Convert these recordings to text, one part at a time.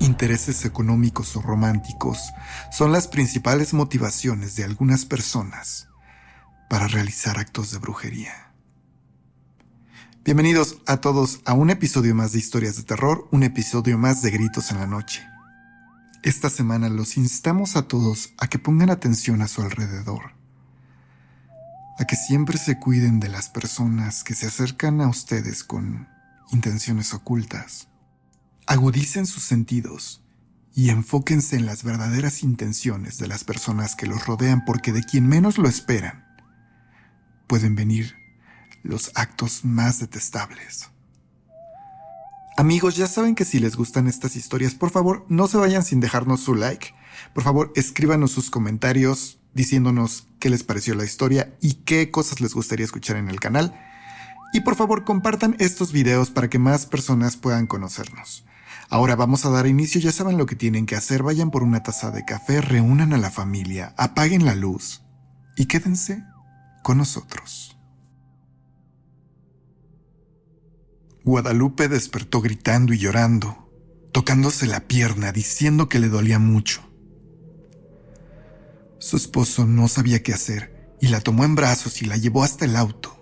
Intereses económicos o románticos son las principales motivaciones de algunas personas para realizar actos de brujería. Bienvenidos a todos a un episodio más de Historias de Terror, un episodio más de Gritos en la Noche. Esta semana los instamos a todos a que pongan atención a su alrededor, a que siempre se cuiden de las personas que se acercan a ustedes con intenciones ocultas. Agudicen sus sentidos y enfóquense en las verdaderas intenciones de las personas que los rodean, porque de quien menos lo esperan pueden venir los actos más detestables. Amigos, ya saben que si les gustan estas historias, por favor, no se vayan sin dejarnos su like. Por favor, escríbanos sus comentarios diciéndonos qué les pareció la historia y qué cosas les gustaría escuchar en el canal. Y por favor, compartan estos videos para que más personas puedan conocernos. Ahora vamos a dar inicio, ya saben lo que tienen que hacer. Vayan por una taza de café, reúnan a la familia, apaguen la luz y quédense con nosotros. Guadalupe despertó gritando y llorando, tocándose la pierna, diciendo que le dolía mucho. Su esposo no sabía qué hacer y la tomó en brazos y la llevó hasta el auto.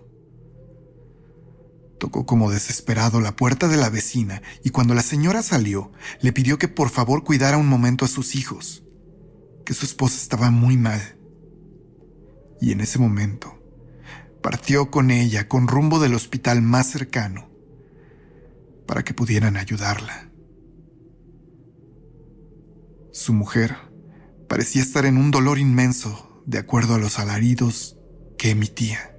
Tocó como desesperado la puerta de la vecina y cuando la señora salió, le pidió que por favor cuidara un momento a sus hijos, que su esposa estaba muy mal. Y en ese momento, partió con ella con rumbo del hospital más cercano para que pudieran ayudarla. Su mujer parecía estar en un dolor inmenso de acuerdo a los alaridos que emitía.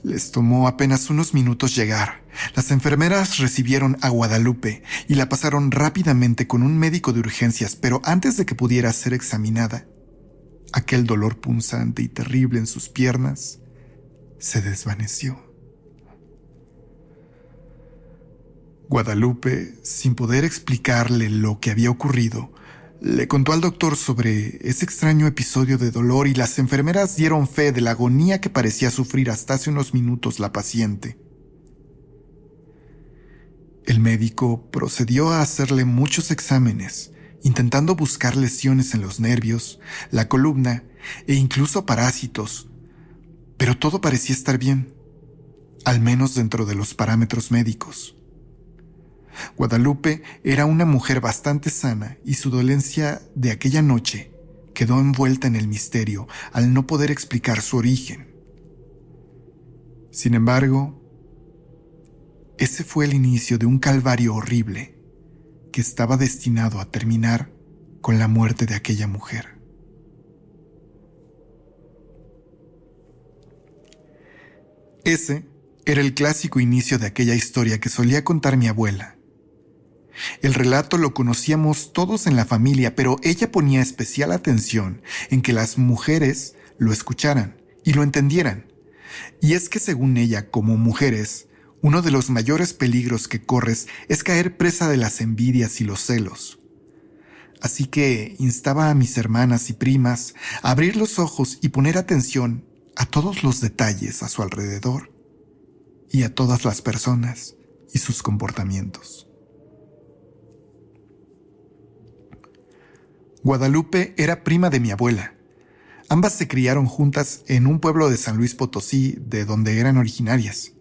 Les tomó apenas unos minutos llegar. Las enfermeras recibieron a Guadalupe y la pasaron rápidamente con un médico de urgencias, pero antes de que pudiera ser examinada, aquel dolor punzante y terrible en sus piernas se desvaneció. Guadalupe, sin poder explicarle lo que había ocurrido, le contó al doctor sobre ese extraño episodio de dolor y las enfermeras dieron fe de la agonía que parecía sufrir hasta hace unos minutos la paciente. El médico procedió a hacerle muchos exámenes, intentando buscar lesiones en los nervios, la columna e incluso parásitos, pero todo parecía estar bien, al menos dentro de los parámetros médicos. Guadalupe era una mujer bastante sana y su dolencia de aquella noche quedó envuelta en el misterio al no poder explicar su origen. Sin embargo, ese fue el inicio de un calvario horrible que estaba destinado a terminar con la muerte de aquella mujer. Ese era el clásico inicio de aquella historia que solía contar mi abuela. El relato lo conocíamos todos en la familia, pero ella ponía especial atención en que las mujeres lo escucharan y lo entendieran. Y es que según ella, como mujeres, uno de los mayores peligros que corres es caer presa de las envidias y los celos. Así que instaba a mis hermanas y primas a abrir los ojos y poner atención a todos los detalles a su alrededor y a todas las personas y sus comportamientos. Guadalupe era prima de mi abuela. Ambas se criaron juntas en un pueblo de San Luis Potosí, de donde eran originarias.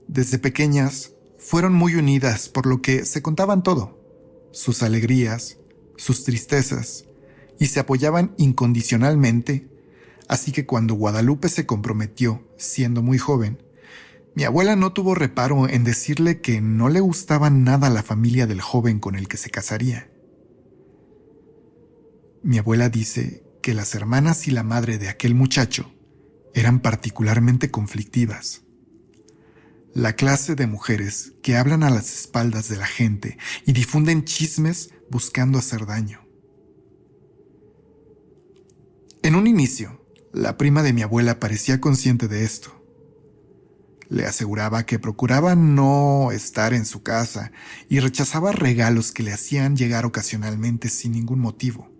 Desde pequeñas fueron muy unidas, por lo que se contaban todo, sus alegrías, sus tristezas, y se apoyaban incondicionalmente, así que cuando Guadalupe se comprometió, siendo muy joven, mi abuela no tuvo reparo en decirle que no le gustaba nada la familia del joven con el que se casaría. Mi abuela dice que las hermanas y la madre de aquel muchacho eran particularmente conflictivas. La clase de mujeres que hablan a las espaldas de la gente y difunden chismes buscando hacer daño. En un inicio, la prima de mi abuela parecía consciente de esto. Le aseguraba que procuraba no estar en su casa y rechazaba regalos que le hacían llegar ocasionalmente sin ningún motivo.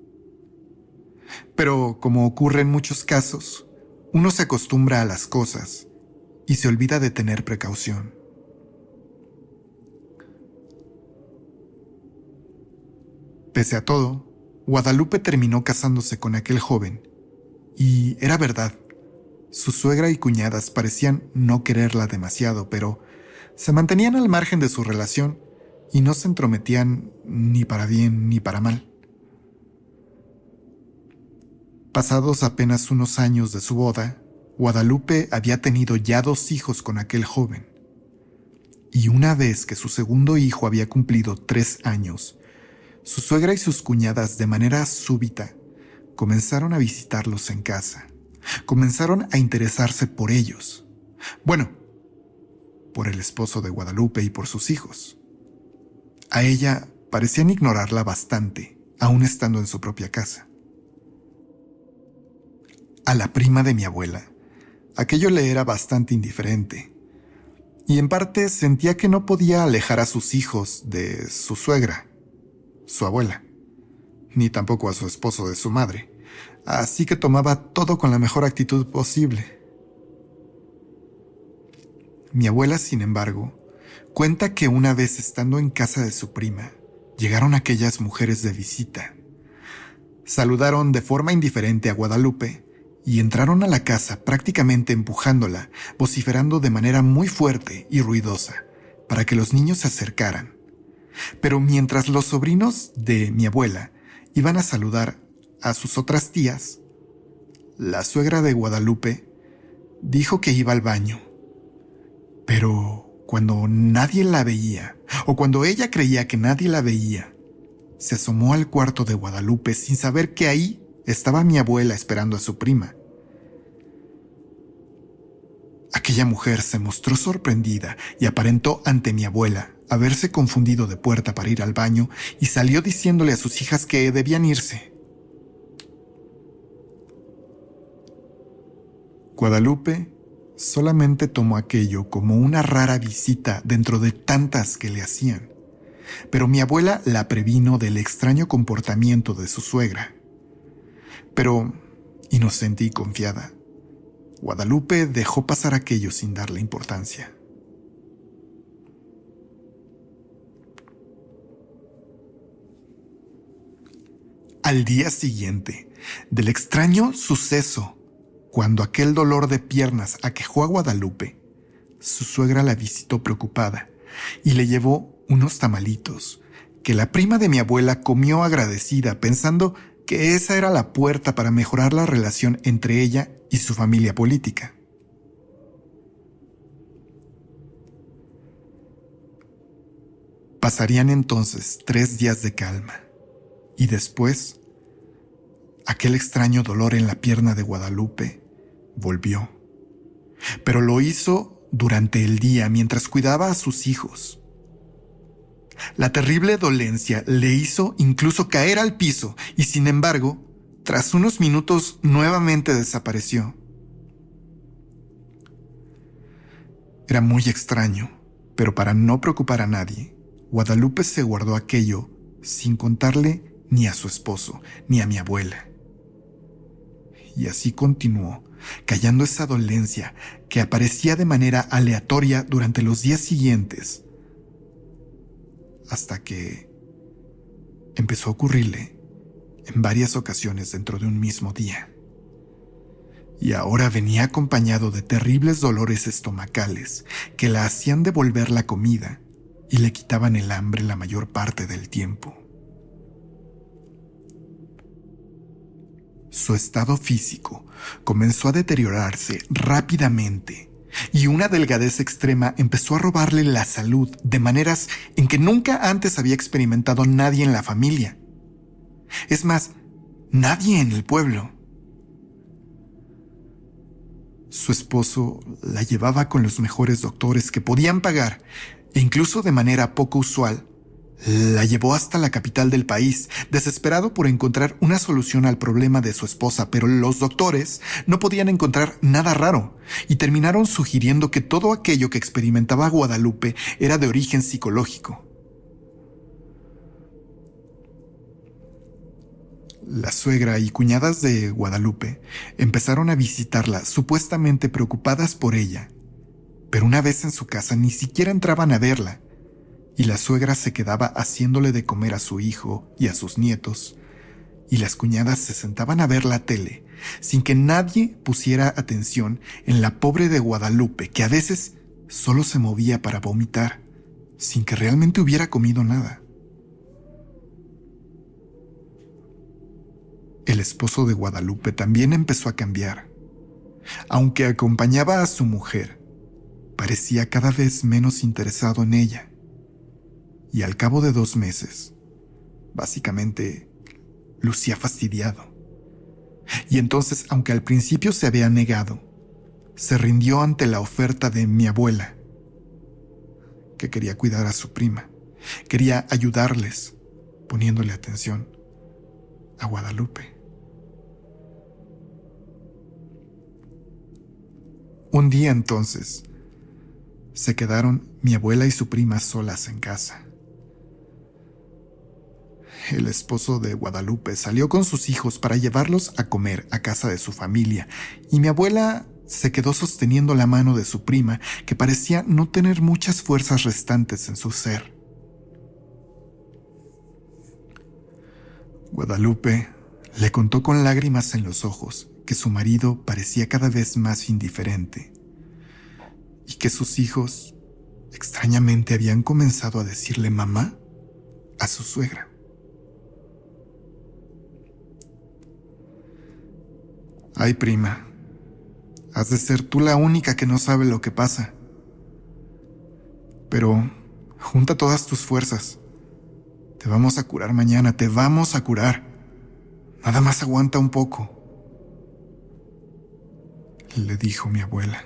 Pero como ocurre en muchos casos, uno se acostumbra a las cosas y se olvida de tener precaución. Pese a todo, Guadalupe terminó casándose con aquel joven, y era verdad, su suegra y cuñadas parecían no quererla demasiado, pero se mantenían al margen de su relación y no se entrometían ni para bien ni para mal. Pasados apenas unos años de su boda, Guadalupe había tenido ya 2 hijos con aquel joven, y una vez que su segundo hijo había cumplido 3 años, su suegra y sus cuñadas, de manera súbita, comenzaron a visitarlos en casa. Comenzaron a interesarse por ellos. Bueno, por el esposo de Guadalupe y por sus hijos. A ella parecían ignorarla bastante, aún estando en su propia casa. A la prima de mi abuela, aquello le era bastante indiferente, y en parte sentía que no podía alejar a sus hijos de su suegra, su abuela, ni tampoco a su esposo de su madre, así que tomaba todo con la mejor actitud posible. Mi abuela, sin embargo, cuenta que una vez estando en casa de su prima, llegaron aquellas mujeres de visita. Saludaron de forma indiferente a Guadalupe y entraron a la casa prácticamente empujándola, vociferando de manera muy fuerte y ruidosa para que los niños se acercaran. Pero mientras los sobrinos de mi abuela iban a saludar a sus otras tías, la suegra de Guadalupe dijo que iba al baño. Pero cuando nadie la veía, o cuando ella creía que nadie la veía, se asomó al cuarto de Guadalupe sin saber que ahí estaba mi abuela esperando a su prima. Aquella mujer se mostró sorprendida y aparentó ante mi abuela haberse confundido de puerta para ir al baño y salió diciéndole a sus hijas que debían irse. Guadalupe solamente tomó aquello como una rara visita dentro de tantas que le hacían, pero mi abuela la previno del extraño comportamiento de su suegra. Pero, inocente y confiada, Guadalupe dejó pasar aquello sin darle importancia. Al día siguiente del extraño suceso, cuando aquel dolor de piernas aquejó a Guadalupe, su suegra la visitó preocupada y le llevó unos tamalitos que la prima de mi abuela comió agradecida, pensando que esa era la puerta para mejorar la relación entre ella y su familia política. Pasarían entonces 3 días de calma, y después, aquel extraño dolor en la pierna de Guadalupe volvió. Pero lo hizo durante el día mientras cuidaba a sus hijos. La terrible dolencia le hizo incluso caer al piso y, sin embargo, tras unos minutos nuevamente desapareció. Era muy extraño, pero para no preocupar a nadie, Guadalupe se guardó aquello sin contarle ni a su esposo ni a mi abuela. Y así continuó, callando esa dolencia que aparecía de manera aleatoria durante los días siguientes, hasta que empezó a ocurrirle en varias ocasiones dentro de un mismo día. Y ahora venía acompañado de terribles dolores estomacales que la hacían devolver la comida y le quitaban el hambre la mayor parte del tiempo. Su estado físico comenzó a deteriorarse rápidamente y una delgadez extrema empezó a robarle la salud de maneras en que nunca antes había experimentado nadie en la familia. Es más, nadie en el pueblo. Su esposo la llevaba con los mejores doctores que podían pagar e incluso de manera poco usual, la llevó hasta la capital del país, desesperado por encontrar una solución al problema de su esposa, pero los doctores no podían encontrar nada raro y terminaron sugiriendo que todo aquello que experimentaba Guadalupe era de origen psicológico. La suegra y cuñadas de Guadalupe empezaron a visitarla, supuestamente preocupadas por ella, pero una vez en su casa ni siquiera entraban a verla, y la suegra se quedaba haciéndole de comer a su hijo y a sus nietos, y las cuñadas se sentaban a ver la tele, sin que nadie pusiera atención en la pobre de Guadalupe, que a veces solo se movía para vomitar, sin que realmente hubiera comido nada. El esposo de Guadalupe también empezó a cambiar. Aunque acompañaba a su mujer, parecía cada vez menos interesado en ella. Y al cabo de 2 meses, básicamente, lucía fastidiado. Y entonces, aunque al principio se había negado, se rindió ante la oferta de mi abuela, que quería cuidar a su prima, quería ayudarles, poniéndole atención a Guadalupe. Un día entonces, se quedaron mi abuela y su prima solas en casa. El esposo de Guadalupe salió con sus hijos para llevarlos a comer a casa de su familia, y mi abuela se quedó sosteniendo la mano de su prima, que parecía no tener muchas fuerzas restantes en su ser. Guadalupe le contó con lágrimas en los ojos que su marido parecía cada vez más indiferente y que sus hijos extrañamente habían comenzado a decirle mamá a su suegra. Ay, prima, has de ser tú la única que no sabe lo que pasa. Pero junta todas tus fuerzas. Te vamos a curar mañana, te vamos a curar. Nada más aguanta un poco, le dijo mi abuela.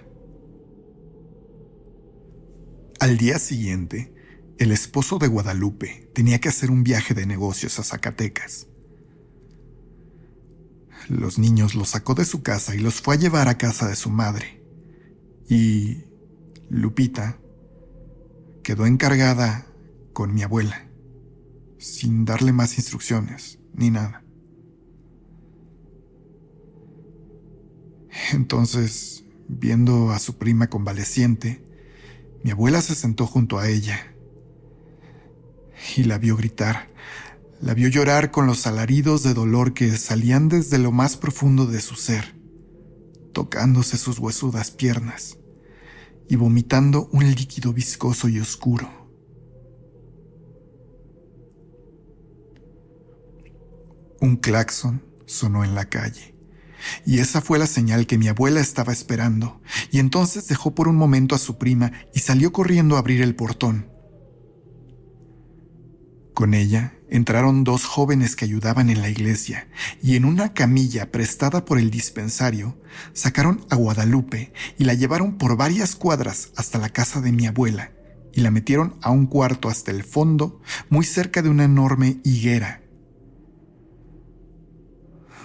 Al día siguiente, el esposo de Guadalupe tenía que hacer un viaje de negocios a Zacatecas. Los niños los sacó de su casa y los fue a llevar a casa de su madre. Y Lupita quedó encargada con mi abuela, sin darle más instrucciones ni nada. Entonces, viendo a su prima convaleciente, mi abuela se sentó junto a ella y la vio gritar. La vio llorar con los alaridos de dolor que salían desde lo más profundo de su ser, tocándose sus huesudas piernas y vomitando un líquido viscoso y oscuro. Un claxon sonó en la calle, y esa fue la señal que mi abuela estaba esperando, y entonces dejó por un momento a su prima y salió corriendo a abrir el portón. Con ella entraron 2 jóvenes que ayudaban en la iglesia, y en una camilla prestada por el dispensario sacaron a Guadalupe y la llevaron por varias cuadras hasta la casa de mi abuela y la metieron a un cuarto hasta el fondo, muy cerca de una enorme higuera.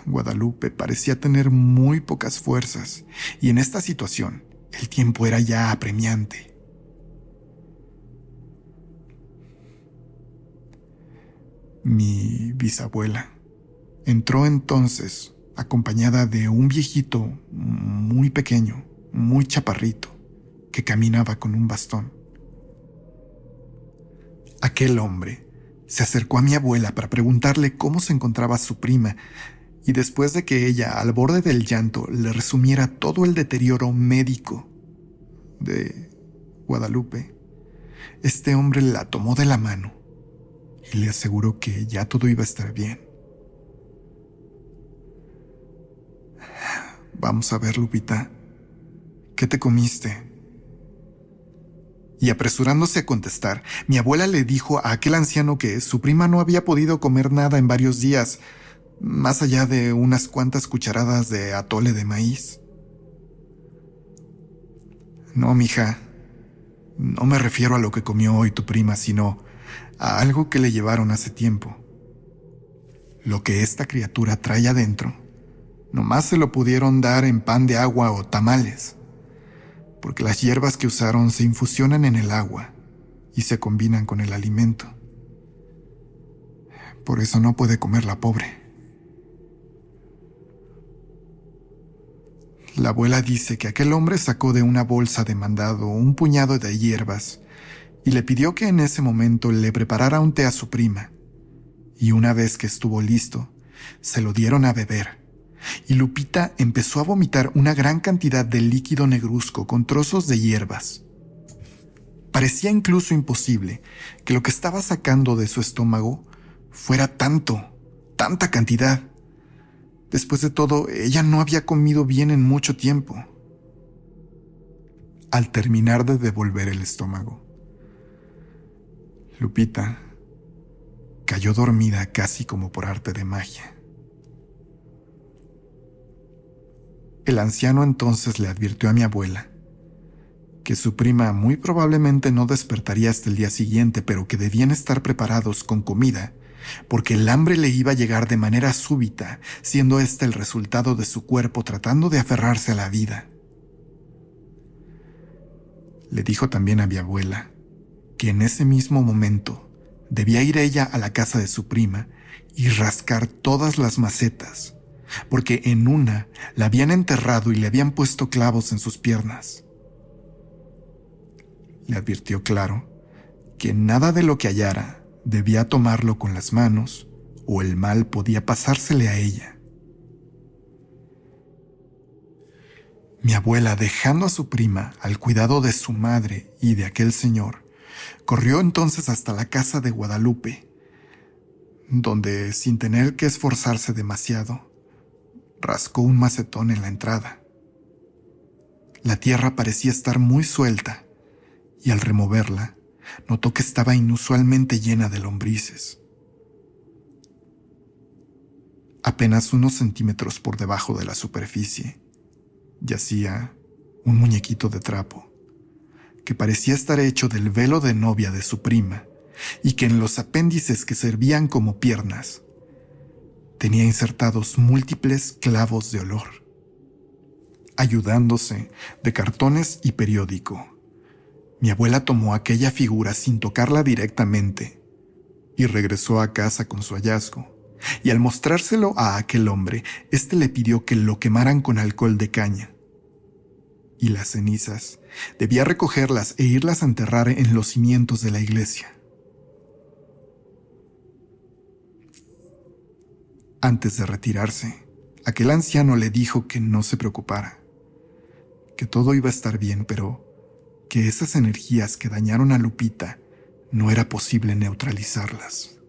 Guadalupe parecía tener muy pocas fuerzas, y en esta situación el tiempo era ya apremiante. Mi bisabuela entró entonces acompañada de un viejito muy pequeño, muy chaparrito, que caminaba con un bastón. Aquel hombre se acercó a mi abuela para preguntarle cómo se encontraba su prima, y después de que ella, al borde del llanto, le resumiera todo el deterioro médico de Guadalupe, este hombre la tomó de la mano y le aseguró que ya todo iba a estar bien. Vamos a ver, Lupita, ¿qué te comiste? Y apresurándose a contestar, mi abuela le dijo a aquel anciano que su prima no había podido comer nada en varios días, más allá de unas cuantas cucharadas de atole de maíz. No, mija, no me refiero a lo que comió hoy tu prima, sino a algo que le llevaron hace tiempo. Lo que esta criatura trae adentro, nomás se lo pudieron dar en pan de agua o tamales, porque las hierbas que usaron se infusionan en el agua y se combinan con el alimento. Por eso no puede comer la pobre. La abuela dice que aquel hombre sacó de una bolsa de mandado un puñado de hierbas y le pidió que en ese momento le preparara un té a su prima. Y una vez que estuvo listo, se lo dieron a beber. Y Lupita empezó a vomitar una gran cantidad de líquido negruzco con trozos de hierbas. Parecía incluso imposible que lo que estaba sacando de su estómago fuera tanta cantidad. Después de todo, ella no había comido bien en mucho tiempo. Al terminar de devolver el estómago, Lupita cayó dormida casi como por arte de magia. El anciano entonces le advirtió a mi abuela que su prima muy probablemente no despertaría hasta el día siguiente, pero que debían estar preparados con comida, porque el hambre le iba a llegar de manera súbita, siendo este el resultado de su cuerpo tratando de aferrarse a la vida. Le dijo también a mi abuela que en ese mismo momento debía ir ella a la casa de su prima y rascar todas las macetas, porque en una la habían enterrado y le habían puesto clavos en sus piernas. Le advirtió claro que nada de lo que hallara debía tomarlo con las manos o el mal podía pasársele a ella. Mi abuela, dejando a su prima al cuidado de su madre y de aquel señor, corrió entonces hasta la casa de Guadalupe, donde, sin tener que esforzarse demasiado, rascó un macetón en la entrada. La tierra parecía estar muy suelta, y al removerla, notó que estaba inusualmente llena de lombrices. Apenas unos centímetros por debajo de la superficie, yacía un muñequito de trapo, que parecía estar hecho del velo de novia de su prima, y que en los apéndices que servían como piernas, tenía insertados múltiples clavos de olor. Ayudándose de cartones y periódico, mi abuela tomó aquella figura sin tocarla directamente y regresó a casa con su hallazgo. Y al mostrárselo a aquel hombre, éste le pidió que lo quemaran con alcohol de caña. Y las cenizas debía recogerlas e irlas a enterrar en los cimientos de la iglesia. Antes de retirarse, aquel anciano le dijo que no se preocupara, que todo iba a estar bien, pero que esas energías que dañaron a Lupita no era posible neutralizarlas.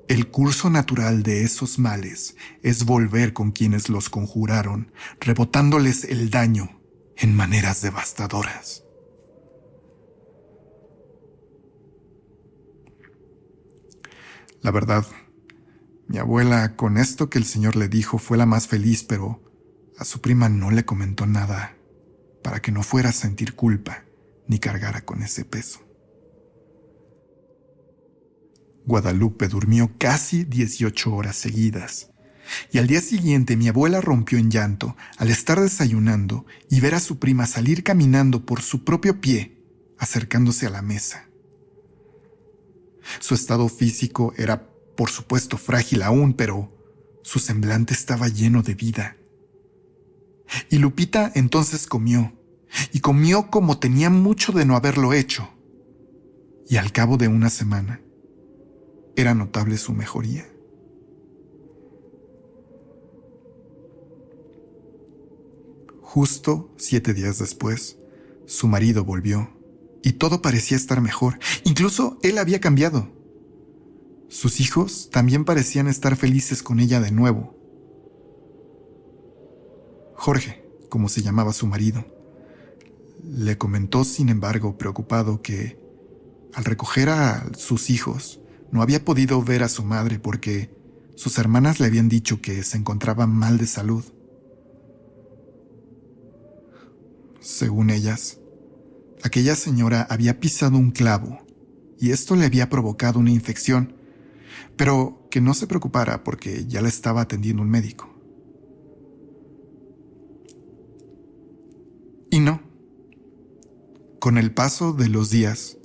El curso natural de esos males es volver con quienes los conjuraron, rebotándoles el daño en maneras devastadoras. La verdad, mi abuela, con esto que el señor le dijo, fue la más feliz, pero a su prima no le comentó nada para que no fuera a sentir culpa ni cargara con ese peso. Guadalupe durmió casi 18 horas seguidas, y al día siguiente mi abuela rompió en llanto al estar desayunando y ver a su prima salir caminando por su propio pie, acercándose a la mesa. Su estado físico era, por supuesto, frágil aún, pero su semblante estaba lleno de vida. Y Lupita entonces comió, y comió como tenía mucho de no haberlo hecho. Y al cabo de una semana, era notable su mejoría. Justo 7 días después, su marido volvió, y todo parecía estar mejor. Incluso él había cambiado. Sus hijos también parecían estar felices con ella de nuevo. Jorge, como se llamaba su marido, le comentó, sin embargo, preocupado, que al recoger a sus hijos no había podido ver a su madre porque sus hermanas le habían dicho que se encontraba mal de salud. Según ellas, aquella señora había pisado un clavo y esto le había provocado una infección, pero que no se preocupara porque ya la estaba atendiendo un médico. Y no. Con el paso de los días,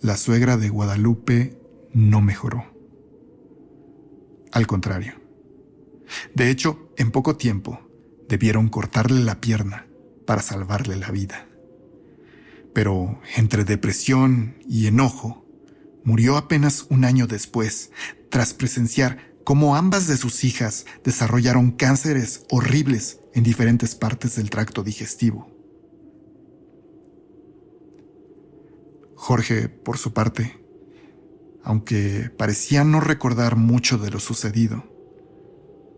la suegra de Guadalupe no mejoró. Al contrario. De hecho, en poco tiempo, debieron cortarle la pierna para salvarle la vida. Pero entre depresión y enojo, murió apenas un año después, tras presenciar cómo ambas de sus hijas desarrollaron cánceres horribles en diferentes partes del tracto digestivo. Jorge, por su parte, aunque parecía no recordar mucho de lo sucedido,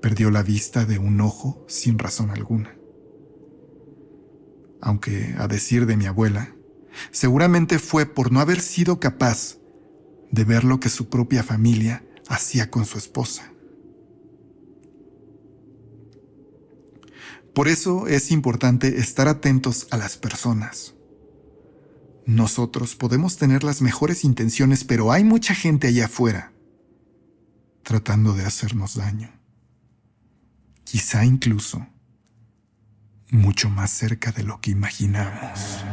perdió la vista de un ojo sin razón alguna. Aunque, a decir de mi abuela, seguramente fue por no haber sido capaz de ver lo que su propia familia hacía con su esposa. Por eso es importante estar atentos a las personas. Nosotros podemos tener las mejores intenciones, pero hay mucha gente allá afuera tratando de hacernos daño. Quizá incluso mucho más cerca de lo que imaginamos.